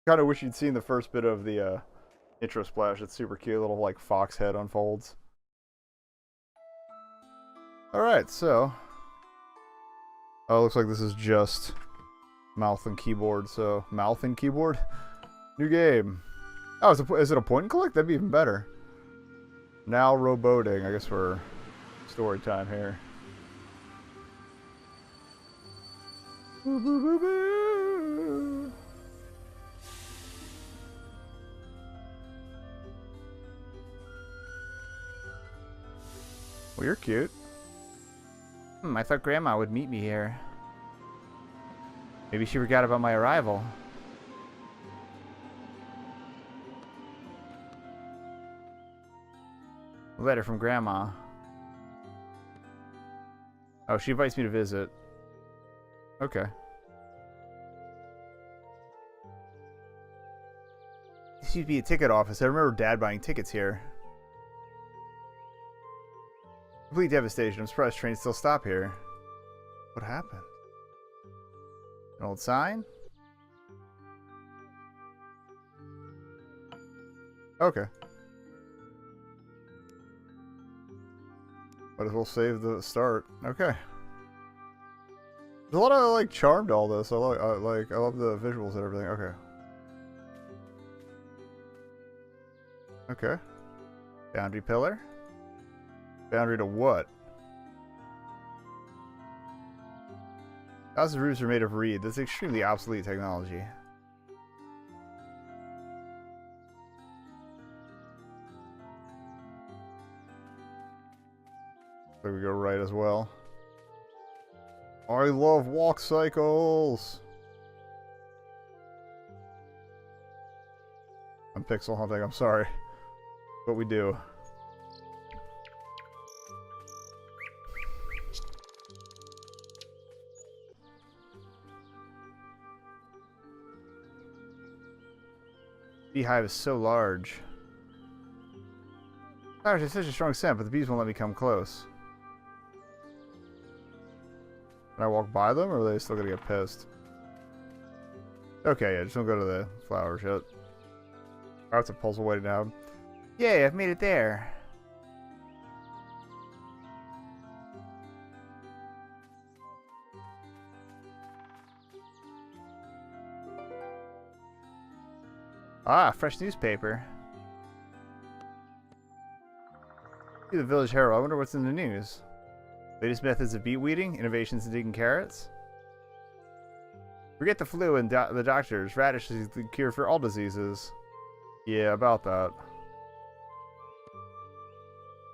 Kind of wish you'd seen the first bit of the intro splash. It's super cute. Little like fox head unfolds. All right, so oh, it looks like this is just mouth and keyboard. So mouth and keyboard, new game. Oh, is it a point and click? That'd be even better. Now rowboating. I guess we're story time here. Well, you're cute. I thought Grandma would meet me here. Maybe she forgot about my arrival. A letter from Grandma. Oh, she invites me to visit. Okay. This used to be a ticket office. I remember Dad buying tickets here. Complete devastation. I'm surprised trains still stop here. What happened? An old sign? Okay. Might as well save the start. Okay. There's a lot of like charm to all this. I love the visuals and everything. Okay. Okay. Boundary pillar? Boundary to what? House's roofs are made of reed. That's extremely obsolete technology. So we go right as well. I love walk cycles. I'm pixel hunting, I'm sorry. But we do. Beehive is so large. Flowers have such a strong scent, but the bees won't let me come close. Can I walk by them, or are they still gonna get pissed? Okay, yeah, just don't go to the flowers yet. Oh, it's a puzzle waiting to happen. Yay, I've made it there. Ah, fresh newspaper. See the Village Herald. I wonder what's in the news. Latest methods of beet weeding, innovations in digging carrots. Forget the flu and the doctors. Radish is the cure for all diseases. Yeah, about that.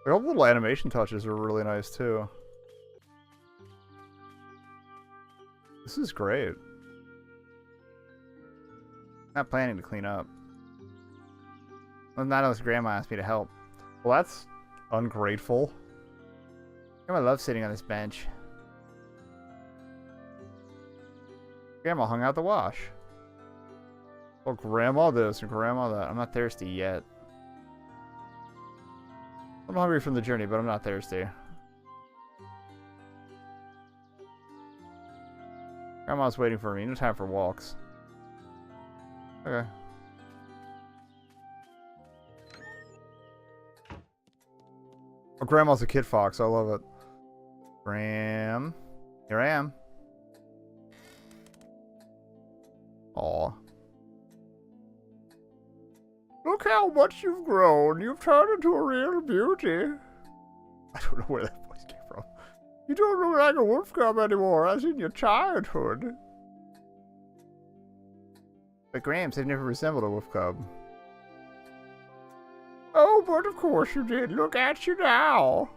The little animation touches are really nice too. This is great. Not planning to clean up. Well, not unless Grandma asked me to help. Well, that's ungrateful. Grandma loves sitting on this bench. Grandma hung out the wash. Well, Grandma this and Grandma that. I'm not thirsty yet. I'm hungry from the journey, but I'm not thirsty. Grandma's waiting for me. No time for walks. Okay. Oh, Grandma's a kid fox. I love it. Gram. Here I am. Aw. Look how much you've grown. You've turned into a real beauty. I don't know where that voice came from. You don't look like a wolf cub anymore, as in your childhood. But Gramps, I've never resembled a wolf cub. Oh, but of course you did. Look at you now.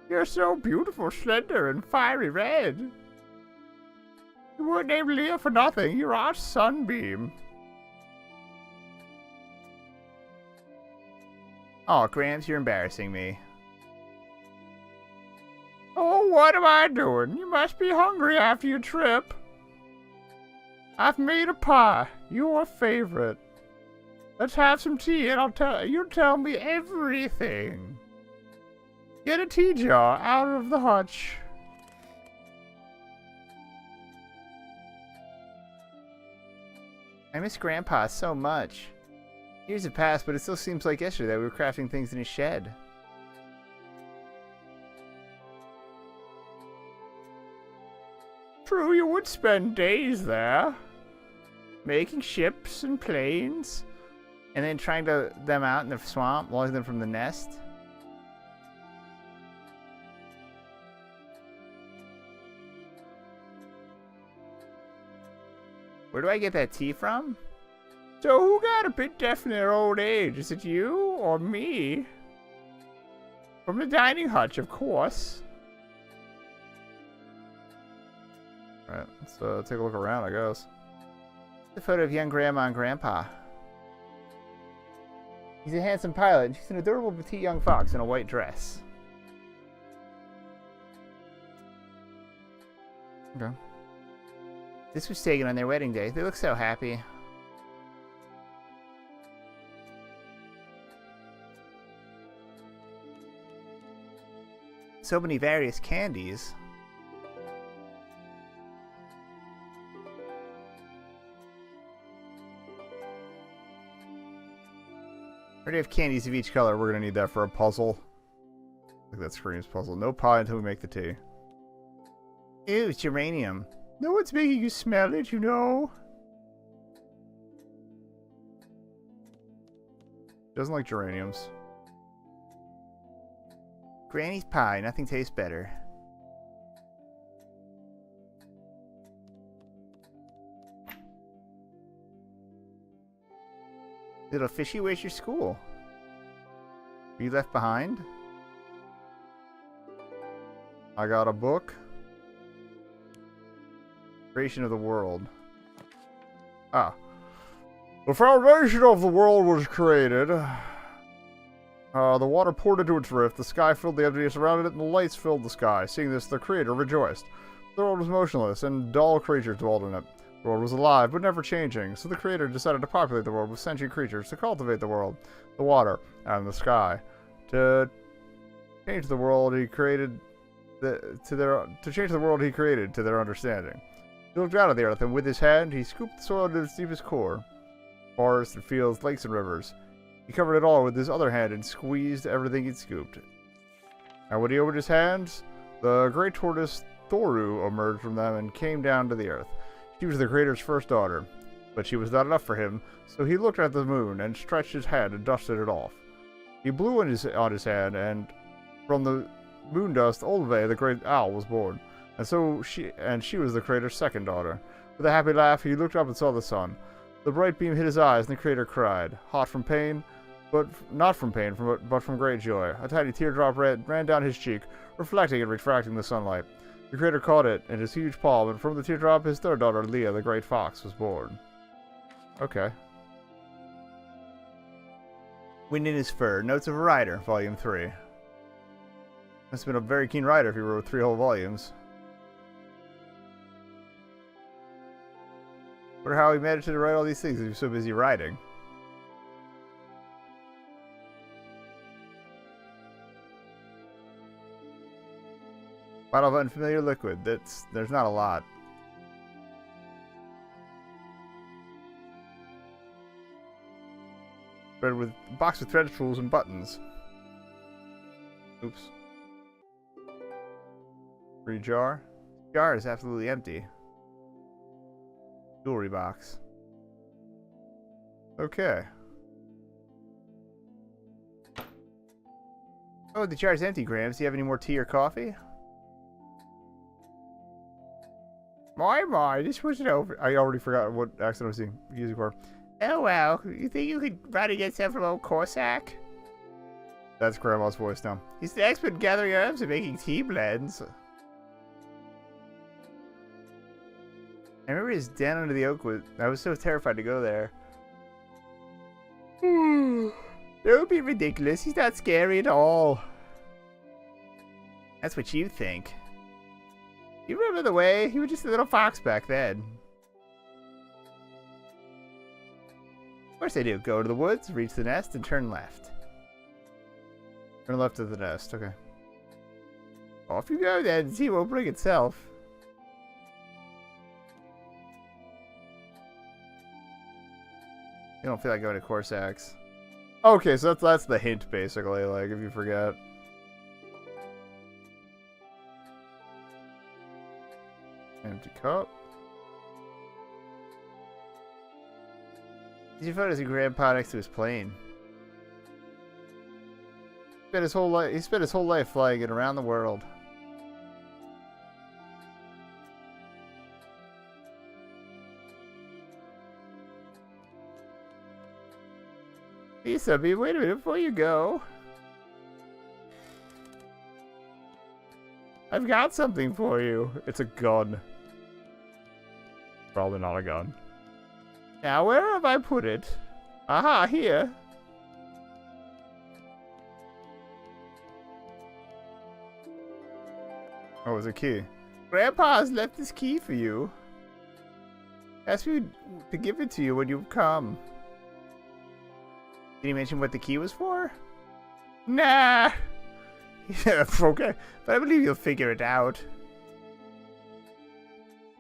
You're so beautiful, slender, and fiery red. You weren't named Leah for nothing. You're our sunbeam. Oh, Gramps, you're embarrassing me. Oh, what am I doing? You must be hungry after your trip. I've made a pie. Your favorite. Let's have some tea and you'll tell me everything. Get a tea jar out of the hutch. I miss Grandpa so much. Years have passed, but it still seems like yesterday we were crafting things in his shed. True, you would spend days there. Making ships and planes. And then trying to them out in the swamp, launching them from the nest. Where do I get that tea from? So who got a bit deaf in their old age? Is it you or me? From the dining hutch, of course. Alright, let's take a look around, I guess. The photo of young Grandma and Grandpa. He's a handsome pilot, and she's an adorable petite young fox in a white dress. Okay. This was taken on their wedding day. They look so happy. So many various candies. We already have candies of each color. We're gonna need that for a puzzle. Like that screams puzzle. No pie until we make the tea. Ew, it's geranium. No one's making you smell it, you know. Doesn't like geraniums. Granny's pie. Nothing tastes better. Little fishy, where's your school? Were you left behind? I got a book. Creation of the world. Ah. The foundation of the world was created. The water poured into its rift, the sky filled the emptiness around it, and the lights filled the sky. Seeing this, the Creator rejoiced. The world was motionless, and dull creatures dwelled in it. The world was alive, but never changing, so the Creator decided to populate the world with sentient creatures to cultivate the world, the water, and the sky. To change the world he created to change the world he created to their understanding. He looked out of the earth, and with his hand, he scooped the soil to its deepest core. Forests and fields, lakes and rivers. He covered it all with his other hand and squeezed everything he'd scooped. And when he opened his hands, the great tortoise Thoru emerged from them and came down to the earth. She was the Creator's first daughter, but she was not enough for him, so he looked at the moon and stretched his hand and dusted it off. He blew on his hand, and from the moon dust, Olve, the great owl, was born. And she was the Creator's second daughter. With a happy laugh, he looked up and saw the sun. The bright beam hit his eyes, and the Creator cried, hot from pain, but not from pain, but from great joy. A tiny teardrop ran down his cheek, reflecting and refracting the sunlight. The Creator caught it in his huge palm, and from the teardrop, his third daughter, Leah, the great fox, was born. Okay. Wind in his fur. Notes of a Rider, Volume 3. Must have been a very keen writer if he wrote 3 whole volumes. Wonder how he managed to write all these things if he was so busy writing. Bottle of unfamiliar liquid. There's not a lot. Thread with box with thread tools and buttons. Oops. Free jar. Jar is absolutely empty. Jewelry box. Okay. Oh, the jar's empty, Grams. Do you have any more tea or coffee? My, this wasn't over. I already forgot what accent I was using for. Oh, well. You think you could write against that from old Corsac? That's Grandma's voice now. He's the expert in gathering herbs and making tea blends. I remember his den under the oak was... I was so terrified to go there. Don't be ridiculous. He's not scary at all. That's what you think. You remember the way? He was just a little fox back then. Of course I do. Go to the woods, reach the nest, and turn left. Turn left of the nest. Okay. Off you go then. Tea won't bring itself. You don't feel like going to Corsacks. Okay, so that's the hint, basically, like, if you forget. Empty cup. These photos of Grandpa next to his plane. He spent his whole life flying it around the world. Lisa, wait a minute before you go. I've got something for you. It's a gun. Probably not a gun. Now, where have I put it? Aha, here. Oh, it's a key. Grandpa's left this key for you. Asked me to give it to you when you come. Did he mention what the key was for? Nah. Yeah, okay, but I believe you'll figure it out.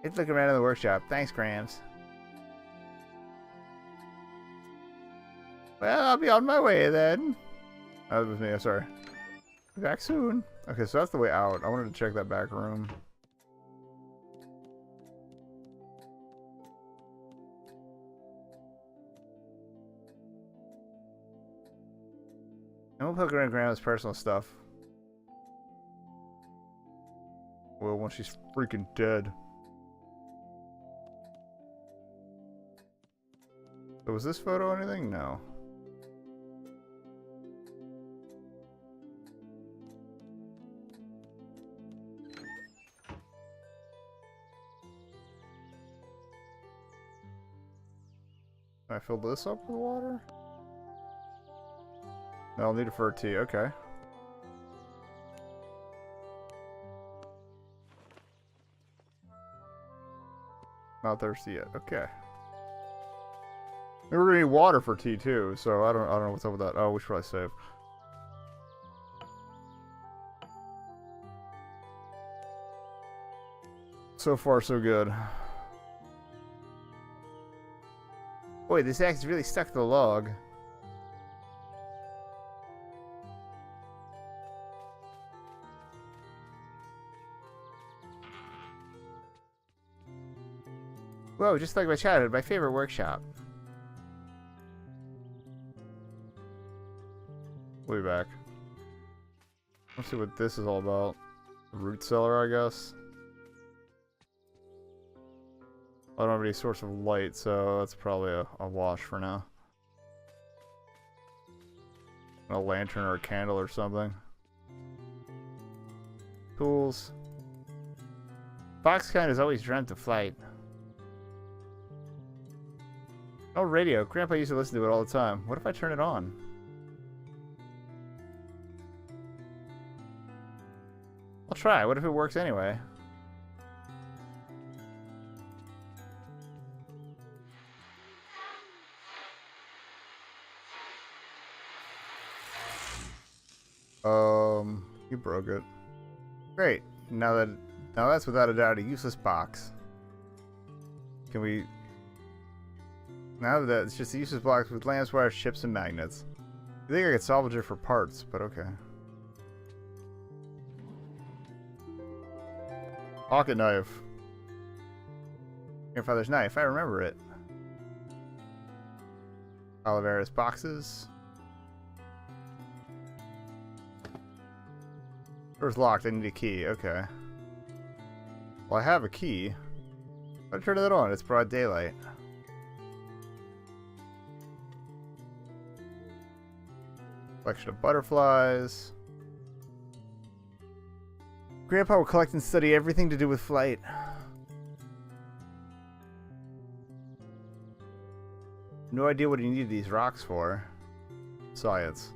Let's look around in the workshop. Thanks, Grams. Well, I'll be on my way then. That was me, I'm sorry. Be back soon. Okay, so that's the way out. I wanted to check that back room. And we'll poke around Grandma's personal stuff. Well, when she's freaking dead. So was this photo anything? No. Can I fill this up with water? No, I'll need it for a tea. Okay. Not thirsty yet. Okay. Maybe we're gonna need water for tea too, so I don't know what's up with that. Oh, we should probably save. So far, so good. Boy, this axe is really stuck to the log. Whoa, just like my childhood, my favorite workshop. We'll be back. Let's see what this is all about. Root cellar, I guess. I don't have any source of light, so that's probably a wash for now. A lantern or a candle or something. Tools. Foxkind has always dreamt of flight. Oh, radio. Grandpa used to listen to it all the time. What if I turn it on? I'll try. What if it works anyway? You broke it. Great. Now that's without a doubt a useless box. Can we... Now that it's just a useless box with lamps, wires, chips, and magnets. I think I could salvage it for parts, but okay. Pocket knife. Grandfather's knife. I remember it. Oliveira's boxes. Door's locked. I need a key. Okay. Well, I have a key. I turn that on. It's broad daylight. Collection of butterflies. Grandpa will collect and study everything to do with flight. No idea what he needed these rocks for. Science.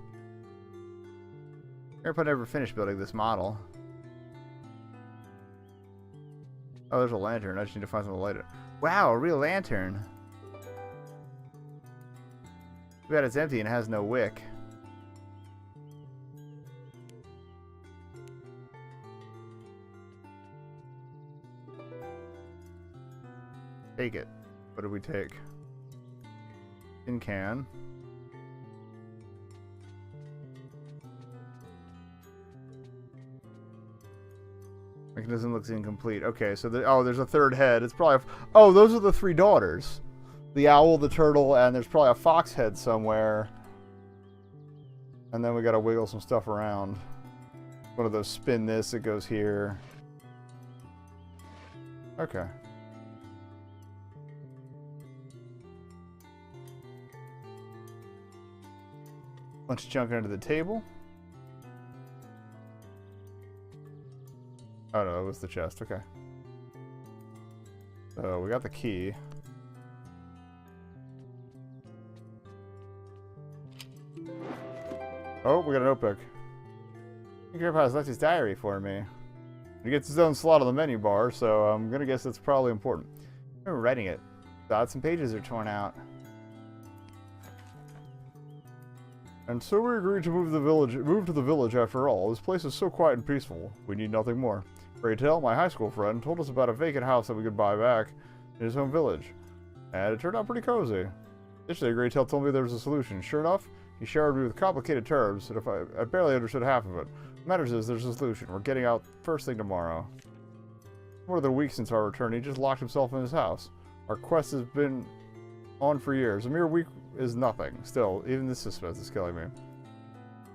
Grandpa never finished building this model. Oh, there's a lantern. I just need to find something to light it. Wow, a real lantern. Too bad it's empty and has no wick. Take it. What did we take? Tin can. Mechanism looks incomplete. Okay, so there's a third head. It's probably those are the 3 daughters. The owl, the turtle, and there's probably a fox head somewhere. And then we gotta wiggle some stuff around. One of those spin this, it goes here. Okay. Bunch of junk under the table. Oh no, it was the chest. Okay. So we got the key. Oh, we got a notebook. Grandpa's left his diary for me. He gets his own slot on the menu bar, so I'm gonna guess that's probably important. I remember writing it. Some pages are torn out. And so we agreed to move to the village after all. This place is so quiet and peaceful. We need nothing more. Graytail, my high school friend, told us about a vacant house that we could buy back in his home village. And it turned out pretty cozy. Yesterday, Graytail told me there was a solution. Sure enough, he showered me with complicated terms, and I barely understood half of it. What matters is there's a solution. We're getting out first thing tomorrow. More than a week since our return, he just locked himself in his house. Our quest has been on for years. A mere week is nothing. Still, even this suspense is killing me.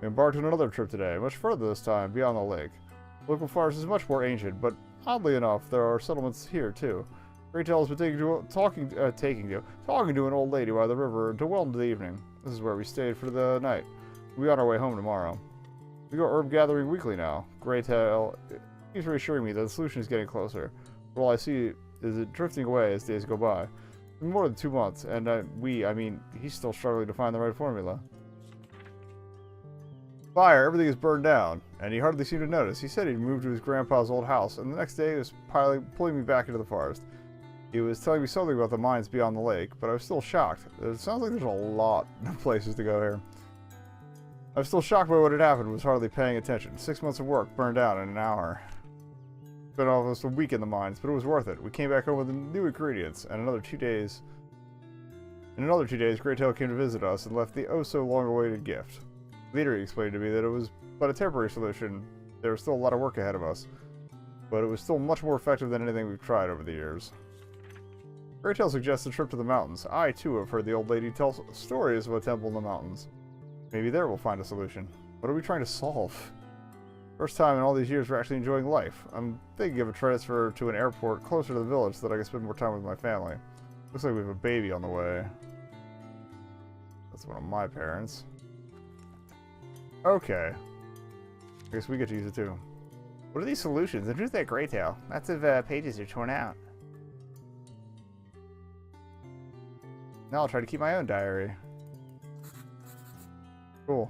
We embarked on another trip today, much further this time, beyond the lake. The local forest is much more ancient, but oddly enough, there are settlements here too. Graytail has been talking to an old lady by the river until well into the evening. This is where we stayed for the night. We'll be on our way home tomorrow. We go herb gathering weekly now. Graytail keeps reassuring me that the solution is getting closer. But all I see is it drifting away as days go by. It's been more than 2 months, and I mean, he's still struggling to find the right formula. Fire, everything is burned down, and he hardly seemed to notice. He said he'd moved to his grandpa's old house, and the next day he was pulling me back into the forest. He was telling me something about the mines beyond the lake, but I was still shocked. It sounds like there's a lot of places to go here. I was still shocked by what had happened and was hardly paying attention. 6 months of work burned down in an hour. Spent almost a week in the mines, but it was worth it. We came back home with new ingredients, and in another 2 days, Graytail came to visit us and left the oh-so-long-awaited gift. Later he explained to me that it was but a temporary solution. There was still a lot of work ahead of us, but it was still much more effective than anything we've tried over the years. Graytail suggests a trip to the mountains. I, too, have heard the old lady tell stories of a temple in the mountains. Maybe there we'll find a solution. What are we trying to solve? First time in all these years we're actually enjoying life. I'm thinking of a transfer to an airport closer to the village so that I can spend more time with my family. Looks like we have a baby on the way. That's one of my parents. Okay. I guess we get to use it too. What are these solutions? And who's that Graytail? Lots of pages are torn out. Now I'll try to keep my own diary. Cool.